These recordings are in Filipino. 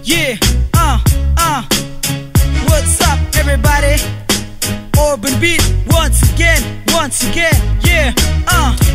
Yeah, what's up everybody? Urban Beat once again, yeah,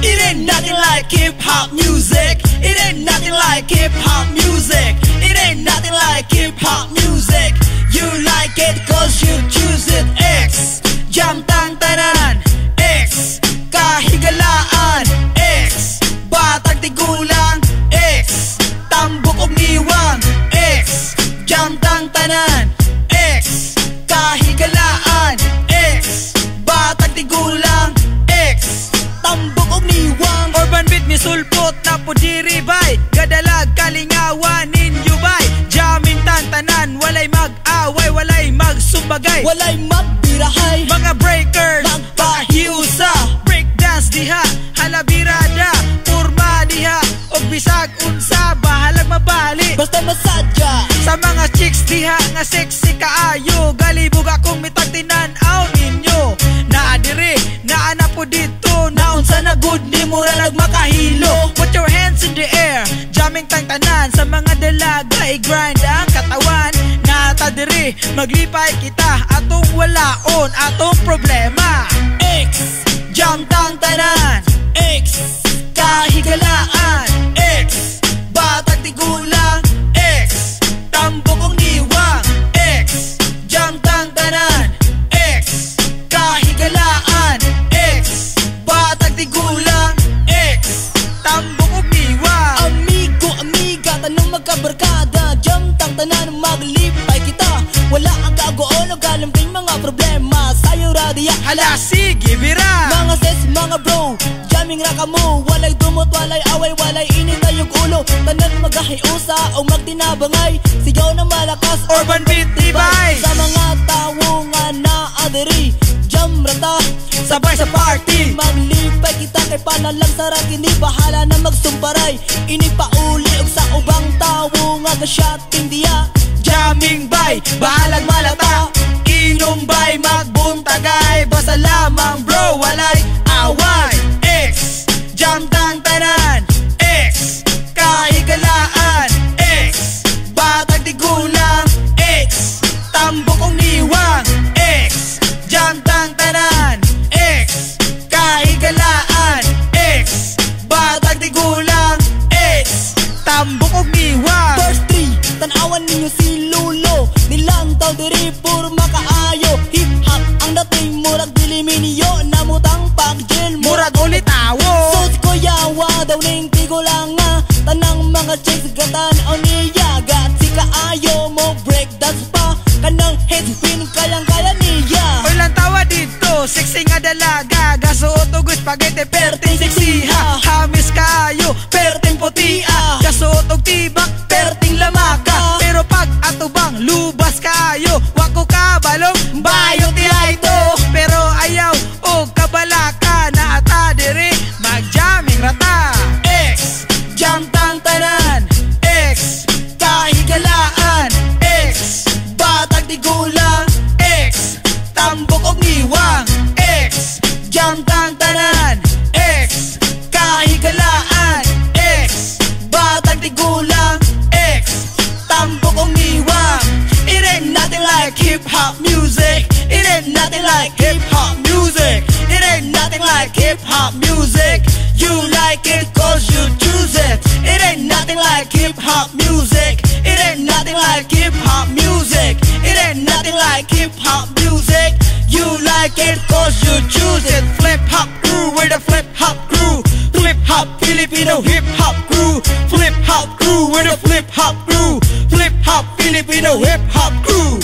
It ain't nothing like hip-hop music. It ain't nothing like hip-hop music. It ain't nothing like hip-hop music. You like it cause you choose it. X, jam tang tanan. X, kahigalaan. X, batag tigulang. X, tambok og niwang. X, jam tang tanan. X, kahigalaan. X, batag tigulang. X, tambok og niwang. Urban Beat misulpot na po diri bay. Gadalag kalingawan ninyo bay. Jamming tantanan, walay mag-away, walay magsumbagay, walay magbirahay. mga breakers Magpahiusa. breakdance diha, halabirada, purma diha, og bisag unsa bahalag mabali. Basta masadya. Sa mga chicks diha nga sexy kaayo, galibog akong mitag tinan-aw ninyo. Naadiri, naana po dito, Naunsa na good ni mura nagmakahilo. put your hands in the air, jamming tang-tanan. Sa mga dalaga, i-grind ang katawan. Natadiri, maglipay kita, atong walaon, atong problema. X, jam tang tanan. X, kahigalaan. X, batag tigulang. X, tambok og niwang. X, jam tang tanan. X, kahigalaan. X, batag tigulang. X, Tambok og niwang. amigo, amiga, tanong magkabarkada. Jam tang tanan, maglipay kita. Wala ang gagoon o galamping mga problema. Sayo radya, Hala, sige, bira. mga sis, mga bro, jamming ra kamo. Walay dumot, walay away, walay init ayog ulo. Tanan magahiusa o magtinabangay. Sigaw na malakas, Urban Beat, tibay. sa mga tawo nga naadiri. Jam rata, Sabay sa party. maglipay kita kay panalang sarap. Hindi bahala na magsumparay. Ini pauli og sa ubang tawo nga ga-shotting diya. Jamming bay, bahalag malata. Inom bay, magbuntagay. Basta lamang bro, walay away. X, Jam tang tanan. X, Kahigalaan. X, Batag tigulang. X, Tambok og niwang. X, Jam tang tanan. X, Kahigalaan. X, Batag tigulang. X. Tambok og niwang. Verse 3, tanawan ninyo si Lulo. Nilang taw diri puro makaayo. Hip-hop ang dating murag diliminyo. Namutang pag-jail Murag ulit awo. Sos ko yawa daw ning tigulang nga. Tanang mga chicks gatan o niya. Gat si kaayo mo break dance pa. Kanang headspin kayang-kaya niya. Ilang tawa dito, sexy nga dalaga. Gasuot og spaghetti, perting seksiha. Hamis kayo, perting putia. Gasuot og tibak, perting lamaka. Pero pag atubang, lubas kayo. Wako kabalong, bayong tiya ito. Pero ayaw, og kabalaka. Na ata diri, mag-jamming rata. X, Jam tang tanan. X, kahigalaan. X, batag tigulang. X, tambok og niwang. X, jam tang tanan. X, kahigalaan. X, batag tigulang. X, tambok og niwang. It ain't nothing like hip-hop music. It ain't nothing like hip-hop music. It ain't nothing like hip-hop music. You like it cause you choose it. It ain't nothing like hip-hop music. It ain't nothing like hip-hop music. It ain't nothing like hip-hop music. You like it cause you choose it. Flip-hop crew, we're the flip-hop crew. Flip-hop Filipino hip-hop crew. Flip-hop crew, we're the flip-hop crew. Flip-hop Filipino hip-hop crew.